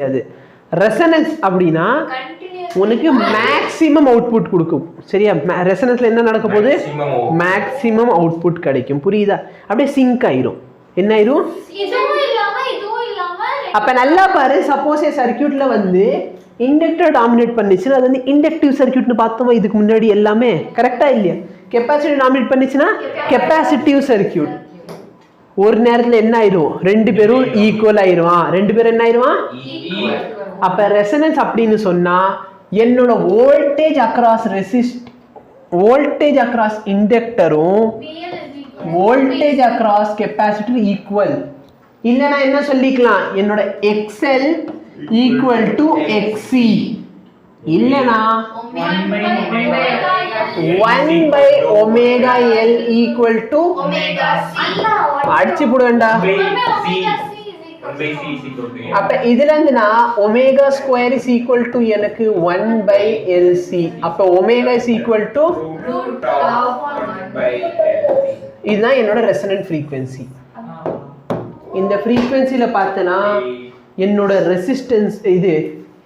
அது ரெசனன்ஸ் அப்படின்னா உனக்கு மேக்ஸிமம் அவுட்புட் கொடுக்கும். சரியா? ரெசனன்ஸ்ல என்ன நடக்க போகுது? மேக்ஸிமம் அவுட்புட் கிடைக்கும். புரியுதா? அப்படியே சிங்க் ஆயிரும். என்ன ஆயிரும்? அப்ப நல்லா பாரு, சப்போஸ் சர்க்யூட்ல வந்து இண்டக்டர் டாமினேட் பண்ணிச்சுன்னா அது வந்து இண்டக்டிவ் சர்க்யூட்னு பார்த்தோமா இதுக்கு முன்னாடி எல்லாமே? கரெக்டா இல்லையா? கெப்பாசிட்டர் டாமினேட் பண்ணிச்சுன்னா கெப்பாசிட்டிவ் சர்க்யூட். ஒரு நேரத்துல என்ன ஆயிரும்? ரெண்டு பேரும் ஈக்குவல் ஆயிருவான். ரெண்டு பேரும் என்ன ஆயிருவான்? அப்ப ரெசனன்ஸ் அப்படின்னு சொன்னா என்னோட வோல்டேஜ் அக்ராஸ் இண்டக்டரும் வோல்டேஜ் அக்ராஸ் கெப்பாசிட்டர் ஈக்குவல். இல்லைன்னா என்ன சொல்லிக்கலாம்? என்னோட XL ஈக்குவல் டு XC. இல்லைன்னா 1/ωL ஈக்குவல் டு அடிச்சு போடுவேண்டா. அப்ப இதுல இருந்து நான் omega square is equal to எனக்கு 1/LC. அப்ப ஒமேகா இஸ் ஈக்குவல் டு இதுதான் என்னோட ரெசனன்ட் ஃப்ரீக்வன்சி. இந்த ஃப்ரீக்வன்சியில பார்த்தனா என்னோட ரெசிஸ்டன்ஸ் இது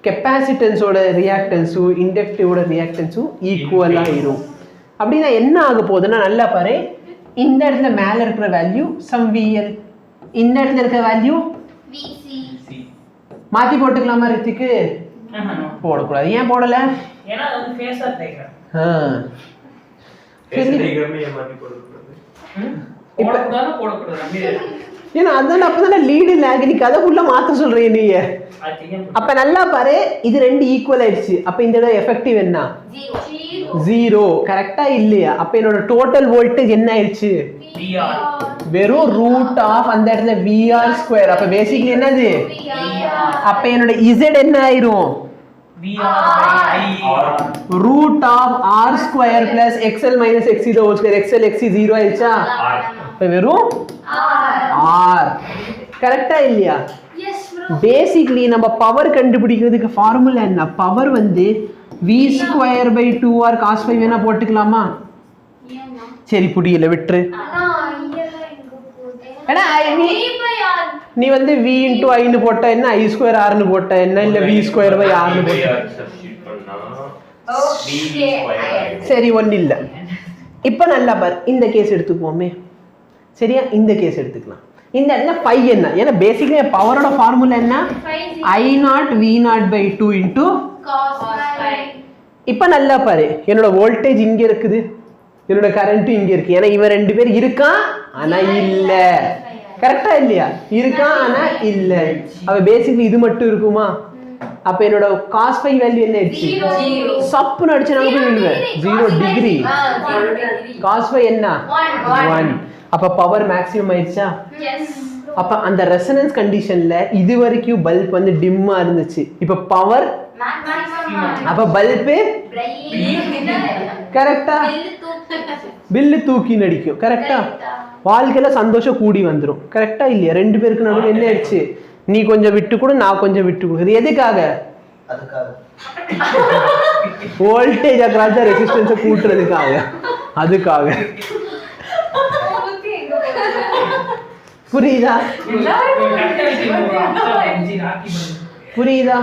கெப்பாசிட்டன்ஸோட ரியாக்டன்ஸும் இண்டக்டிவோட ரியாக்டன்ஸும் ஈக்குவலாக ஆயிரும். அப்படின்னா என்ன ஆக போகுதுன்னா நல்லா பாரு, இந்த இடத்துல மேலே இருக்கிற வேல்யூ சம் VL, இந்த இடத்துல இருக்கிற வேல்யூ மாற்றி போட்டுக்கலாமா? ரித்திக்கு போடக்கூடாது. ஏன் போடல? ஏன்னா அதான் அப்பதானே லீடு லேக். நீ கதை ஃபுல்லா மாத்த சொல்றீங்க நீங்க. அப்ப நல்லா பாரு, இது ரெண்டு ஈக்குவல் ஆயிடுச்சு. அப்ப இந்த எஃபெக்டிவ் என்ன? 0. கரெக்டா இல்லையா? அப்ப என்னோட டோட்டல் வோல்டேஜ் என்ன ஆயிடுச்சு? வெறும் ரூட் ஆஃப் அந்த இடத்துல VR ஸ்கொயர். அப்ப பேசிக்கலி என்னது? அப்ப என்னோட Z என்ன ஆயிரும்? Root of R square plus XL minus XC the whole square. XL XC 0 ஆயிடுச்சா? அப்ப வெறும் R. கரெக்டா இல்லையா? பேசிக்கலி நம்ம பவர் கண்டுபிடிக்கிறதுக்கு ஃபார்முலா என்ன? பவர் வந்து V square by 2R cos phi வேணா போட்டுக்கலாமா? சரி புரியல, விட்டுரு. நீ வந்து V into I ன்னு போட்டா என்ன? I ஸ்கொயர் R ன்னு போட்டா என்ன? இல்ல V ஸ்கொயர் பை R ன்னு போட்டா? சரி ஒண்ணு இல்ல. இப்ப நல்லா பாரு, இந்த கேஸ் எடுத்துக்குவோமே. சரியா? இந்த கேஸ் எடுத்துக்கலாம். இந்த இடத்துல phi என்ன? ஏன்னா பேசிக்கலி பவரோட ஃபார்முலா என்ன? I0 V0 by 2 into cos phi. இப்ப நல்லா பாரு, என்னோட வோல்டேஜ் இங்க இருக்குது, என்னோட கரண்ட் இங்க இருக்கு. ஏன்னா இவன் ரெண்டு பேர் இருக்கான் ஆனா இல்ல. கரெக்டா இல்லையா? இருக்கான் ஆனா இல்ல. அப்ப பேசிக்கலி இது மட்டும் இருக்குமா? அப்ப என்னோட cos phi வேல்யூ என்ன ஆயிடுச்சு? சப்புன்னு அடிச்சு நான் போய் விழுவேன். 0 டிகிரி. cos phi என்ன? 1. அப்ப பவர் மேக்ஸிமம் ஆயிடுச்சா? அப்ப அந்த ரெசனன்ஸ் கண்டிஷன்ல இது வரைக்கும் பல்ப் வந்து டிம்மா இருந்துச்சு. இப்ப பவர் அப்ப பல்ப் கரெக்டா பில்லு தூக்கி நடிக்கும். கரெக்டா? வாழ்க்கையில சந்தோஷம் கூடி வந்துடும். கரெக்டா இல்லையா? ரெண்டு பேருக்கு நடுவில் என்ன ஆயிடுச்சு? நீ கொஞ்சம் விட்டு கொடு, நான் கொஞ்சம் விட்டு கொடு. எதுக்காக? வோல்டேஜ் அக்ராஸ் ரெசிஸ்டன்ஸை கூட்டுறதுக்காக. அதுக்காக. புரியுதா? புரியுதா?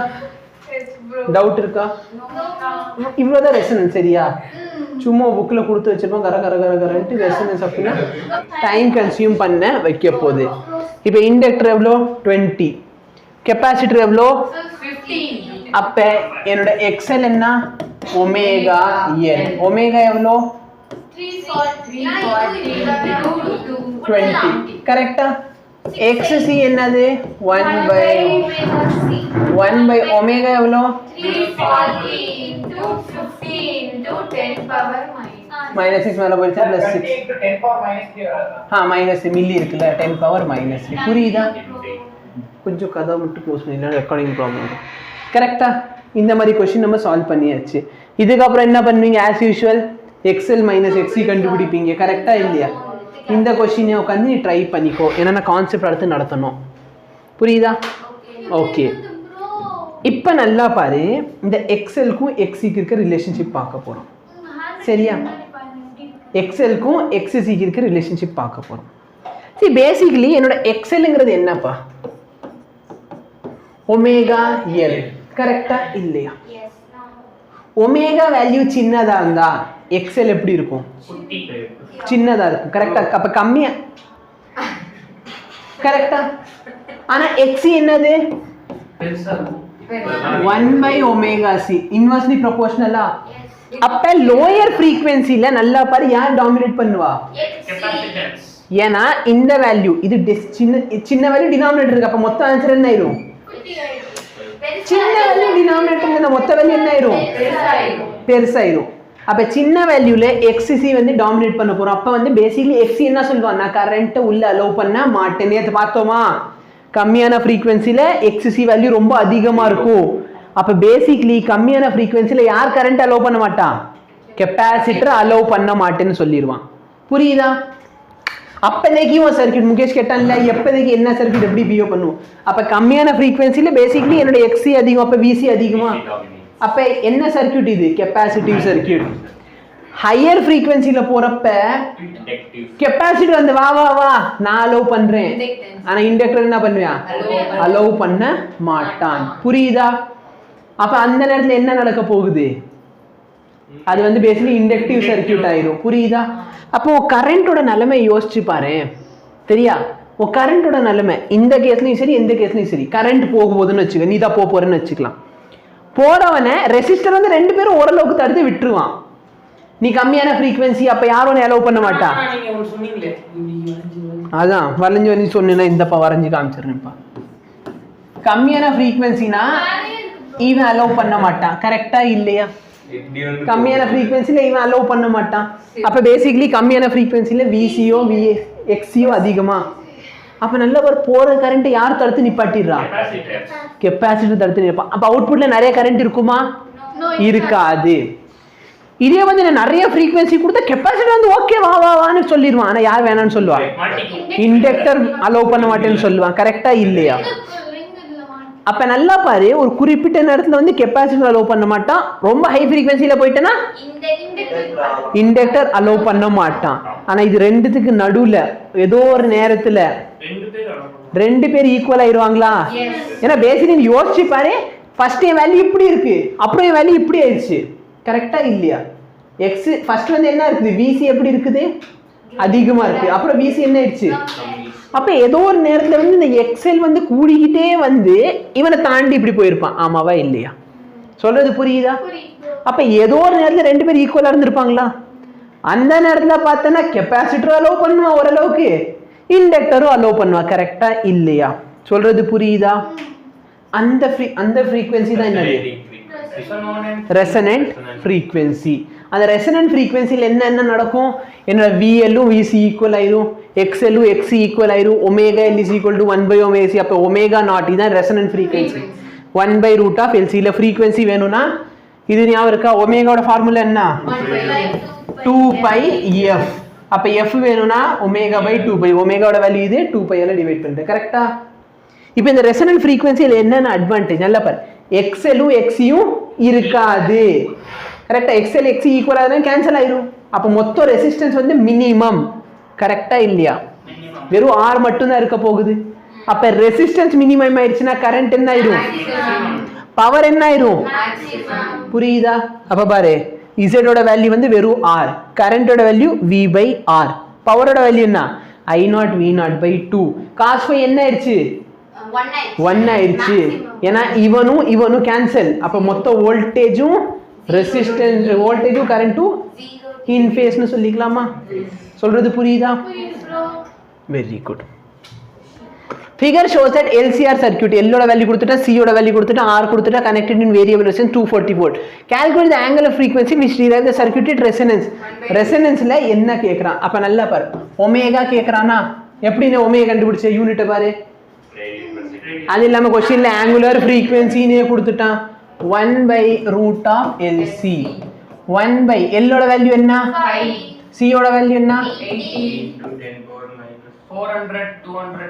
டவுட் இருக்கா? இவ்வளவுதான் ரெசனன்ஸ். சரியா? சும்மா புக்ல கொடுத்து வச்சிருப்போம் கர கர கர கரன்ட்டு. ரெசனன்ஸ் அப்படின்னா டைம் கன்சியூம் பண்ண வைக்க போகுது. இப்போ இண்டக்டர் எவ்வளோ? 20. கெப்பாசிட்டர் எவ்வளோ? 15. அப்ப என்னோட XL என்ன? Omega L. ஒமேகா எவ்வளோ? 20. கரெக்டா? XC என்னது? 1 by ஒமேகா எவ்வளோ? 340 into 50 into 10 power minus 6 மேல போயிடுச்சா? plus 6 மைனஸ் மில்லி இருக்குல்ல, 10 பவர் மைனஸ். புரியுதா? கொஞ்சம் கதை மட்டும் க்ளோஸ் பண்ணிடலாம், ரெக்கார்டிங் ப்ராப்ளம். கரெக்டா? இந்த மாதிரி கொஸ்டின் நம்ம சால்வ் பண்ணியாச்சு. இதுக்கப்புறம் என்ன பண்ணுவீங்க? As usual XL minus XC கண்டுபிடிப்பீங்க. கரெக்டா இல்லையா? இந்த கொஸ்டினை உட்காந்து நீ ட்ரை பண்ணிக்கோ. ஏன்னா கான்செப்ட் அடுத்து நடத்தணும். புரியுதா? ஓகே. இப்போ நல்லா பாரு, இந்த XLக்கும் XCக்கு இருக்க ரிலேஷன்ஷிப் பார்க்க போகிறோம். சரியா? XLக்கும் XCக்கு இருக்க ரிலேஷன்ஷிப் பார்க்க போகிறோம். சரி, பேசிக்கலி என்னோட XLங்கிறது என்னப்பா? Omega L. கரெக்டா இல்லையா? ஒமேகா வேல்யூ சின்னதா இருந்தா எக்ஸ்எல் எப்படி இருக்கும்? சின்னதா இருக்கும். கரெக்டா? அப்ப கம்மியா கரெக்டா? ஆனா எக்ஸ் என்னது? 1/ωc inversely ப்ரொபோர்ஷனலா? அப்ப லோயர் ஃப்ரீக்வென்சில நல்லா பாரு யார் டாமினேட் பண்ணுவா? கெபாசிட்டன்ஸ். ஏன்னா இந்த வேல்யூ இது சின்ன வேல்யூ டினாமினேட்டர் இருக்கு. அப்ப மொத்த ஆன்சர் என்ன ஆயிரும்? சின்ன வேல்யூ டினாமினேட்டர் இந்த மொத்த வேல்யூ என்ன ஆயிரும்? பெருசாயிரும். அப்ப சின்ன வேல்யூல எக்ஸிசி வந்து டாமினேட் பண்ண போறோம். அப்ப வந்து பேசிக்கலி எக்ஸி என்ன சொல்லுவான்? நான் கரண்ட் உள்ள அலோவ் பண்ண மாட்டேன். நேத்து பார்த்தோமா? கம்மியான ஃப்ரீக்வென்சில எக்ஸிசி வேல்யூ ரொம்ப அதிகமா இருக்கும். அப்ப பேசிக்கலி கம்மியான ஃப்ரீக்வென்சில யார் கரண்ட் அலோவ் பண்ண மாட்டான்? கெப்பாசிட்டர் அலோவ் பண்ண மாட்டேன்னு சொல்லிடுவான். புரியுதா? அப்போதைக்கு ஒரு சர்க்கியூட் முகேஷ் கேட்டான்ல, எப்போதைக்கு என்ன சர்க்கியூட் எப்படி பிஹேவ் பண்ணுவோம்? அப்ப கம்மியான ஃப்ரீக்வென்சில பேசிக்கலி என்னோட எக்ஸி அதிகம், அப்ப விசி அதிகமா. அப்ப என்ன சர்க்கியூட் இது? Capacitive circuit. ஹையர் ஃப்ரீக்வென்சில போறப்ப கெப்பாசிட்டர் வந்து வா வா வா நான் அலோவ் பண்றேன், ஆனா இண்டக்டர் என்ன பண்ணுவான்? அலோவ் பண்ண மாட்டான். புரியுதா? அப்ப அந்த நேரத்துல என்ன நடக்க போகுது? அது வந்து பேசிக்கலி இண்டக்டிவ் சர்க்கியூட் ஆயிரும். புரியுதா? அப்போ கரண்டோட நிலைமை யோசிச்சு பாரு. சரியா? கரண்டோட நிலைமை இந்த கேஸ்லயும் சரி எந்த கேஸ்லயும் சரி, கரண்ட் போகும்போதுன்னு வச்சுக்க, நீ தான் போறேன்னு வச்சுக்கலாம். போறவனை ரெசிஸ்டர் வந்து ரெண்டு பேரும் ஓரளவுக்கு தடுத்து விட்டுருவான். நீ கம்மியான ஃப்ரீக்வென்சி, அப்ப யாரும் அலோவ் பண்ண மாட்டா. அதான் வளைஞ்சு வரைஞ்சு சொன்னா இந்தப்பா வரைஞ்சு காமிச்சிருப்பா. கம்மியான ஃப்ரீக்வென்சினா இவன் அலோவ் பண்ண மாட்டான். கரெக்டா இல்லையா? கம்மியான ஃப்ரீக்வென்சில இவன் அலோவ் பண்ண மாட்டான். அப்ப பேசிக்கலி கம்மியான ஃப்ரீக்வென்சில விசியோ எக்ஸியோ அதிகமா. அப்ப நல்ல ஒரு போற கரண்ட் யார் தடுத்து நிப்பாட்டிடுறா? கெப்பாசிட்டர் தடுத்து நிப்பான். அப்ப அவுட்புட்ல நிறைய கரண்ட் இருக்குமா? இருக்காது. இதே வந்து நிறைய ஃப்ரீக்வென்சி கொடுத்தா கெப்பாசிட்டர் வந்து ஓகே வா வா வான்னு சொல்லிடுவான். ஆனா யார் வேணாம்னு சொல்லுவான்? இண்டக்டர் அலோவ் பண்ண மாட்டேன்னு சொல்லுவான். கரெக்டா இல்லையா? அப்ப நல்லா பாரு, ஒரு குறிப்பிட்ட நேரத்துல வந்து கெப்பாசிட்டர் அலோவ் பண்ண மாட்டான். ரொம்ப ஹை ஃப்ரீக்வென்சில போயிட்டேன்னா இண்டக்டர் அலோவ் பண்ண மாட்டான். ஆனா இது ரெண்டுத்துக்கு நடுவுல ஏதோ ஒரு நேரத்துல ரெண்டு பேர் ஈக்குவல் ஆயிருவாங்களா? ஏன்னா பேசிக்கலி யோசிச்சு பாரு, ஃபர்ஸ்ட் என் வேல்யூ இப்படி இருக்கு, அப்புறம் என் வேல்யூ இப்படி ஆயிடுச்சு. கரெக்டா இல்லையா? எக்ஸ் ஃபர்ஸ்ட் வந்து என்ன இருக்குது? விசி எப்படி இருக்குது? அதிகமா இருக்கு. அப்புறம் விசி என்ன ஆயிடுச்சு? அப்ப ஏதோ ஒரு நேரத்துல வந்து இந்த எக்ஸெல் வந்து கூடிக்கிட்டே வந்து இவனை தாண்டி இப்படி போயிருப்பான். ஆமாவா இல்லையா? சொல்றது புரியுதா? அப்ப ஏதோ ஒரு நேரத்துல ரெண்டு பேரும் ஈக்குவலா இருந்திருப்பாங்களா? அந்த நேரத்துல பார்த்தனா கெப்பாசிட்டரும் அலோவ் பண்ணுவான் ஓரளவுக்கு, இண்டக்டரும் அலோவ் பண்ணுவான். கரெக்டா இல்லையா? சொல்றது புரியுதா? அந்த ஃப்ரீக்வென்சி தான் என்னது? Resonant frequency. அந்த ரெசனன்ட் ஃப்ரீக்வென்சியில் என்ன நடக்கும்? என்னோட விஎல்லும் விசி ஈக்குவல் ஆயிரும், எக்ஸ்எல்லும் எக்ஸி ஈக்குவல் ஆயிரும், omega L is equal to 1/ωc. அப்போ ஒமேகா நாட் இதுதான் ரெசனன்ட் ஃப்ரீக்வென்சி. 1/√LC. இல்லை ஃப்ரீக்வென்சி வேணும்னா இது ஞாபகம் இருக்கா? ஒமேகாவோட ஃபார்முலா என்ன? 2πf. அப்போ எஃப் வேணும்னா ஒமேகா/2π. ஒமேகாவோட வேல்யூ இது, 2π டிவைட் பண்ணுறேன். கரெக்டா? இப்போ இந்த ரெசனன்ட் ஃப்ரீக்வென்சியில் என்னென்ன அட்வான்டேஜ் நல்லா பாரு. எக்ஸ்எல்லும் எக்ஸியும் இருக்காது. கரெக்டா? எக்ஸ்எல் எக்ஸி ஈக்குவல் ஆகுதுன்னா கேன்சல் ஆயிரும். அப்போ மொத்த ரெசிஸ்டன்ஸ் வந்து மினிமம். கரெக்டா இல்லையா? வெறும் ஆர் மட்டும் தான் இருக்க போகுது. அப்ப ரெசிஸ்டன்ஸ் மினிமம் ஆயிடுச்சுன்னா கரண்ட் என்ன ஆயிரும்? பவர் என்ன ஆயிரும்? புரியுதா? அப்ப பாரு, இசட்டோட வேல்யூ வந்து வெறும் ஆர், கரண்டோட வேல்யூ V/R, பவரோட வேல்யூ என்ன? I0V0/2. காஸ் பை என்ன ஆயிடுச்சு? 1 ஆயிடுச்சு. ஏன்னா இவனும் கேன்சல். அப்ப மொத்த வோல்டேஜும் ரெசிஸ்டன்ஸ் வோல்டேஜும் கரண்ட்டும் இன் ஃபேஸ்னு சொல்லிக்கலாமா? சொல்றது புரியுதா? Very good. Figure shows that LCR circuit L ஓட வேல்யூ கொடுத்துட்டா, C ஓட வேல்யூ கொடுத்துட்டா, R கொடுத்துட்டா, connected in variable resistance 240 volt. Calculate the angle of frequency which derives the circuit at resonance. Resonanceல என்ன கேக்குறான்? அப்ப நல்லா பாரு, ஒமேகா கேக்குறானா? எப்படின்னு ஒமேகா கண்டுபிடிச்ச யூனிட் பாரு. அது இல்லாம क्वेश्चनல angular frequency னே கொடுத்துட்டான். 1/√LC. 1 L ஓட வேல்யூ என்ன? 5. C ஓட வேல்யூ என்ன? 80. 400 200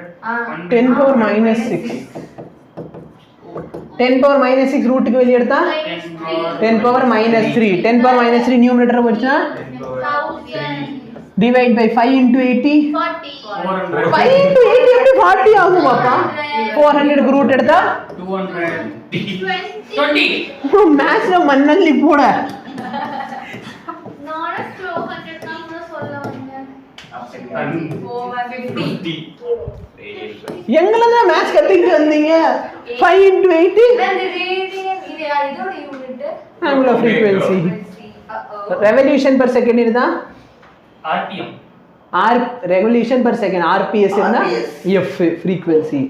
10 power minus 6. 10 power minus 6 ரூட்டுக்கு வெளிய எடுத்தா 10 power minus 3. 10 power minus 3 numerator போச்சுனா 1000. Divide by 5 into 80 40. 5 into 80 எப்படி 40 ஆகும் பாப்பா? 400 க்கு ரூட் எடுத்தா 20. மேத்ஸ்ல மண்ணள்ளி போட நானும் 200 தான் சொல்ல வந்தேன். 50. எங்களை தான் மேத்ஸ் கத்துக்கிட்டு வந்தீங்க 5 into 8 அந்த ரேடியன் இது இதோட unit angular frequency revolution per second இருந்தா RPM. r revolution per second rps இருந்தா f frequency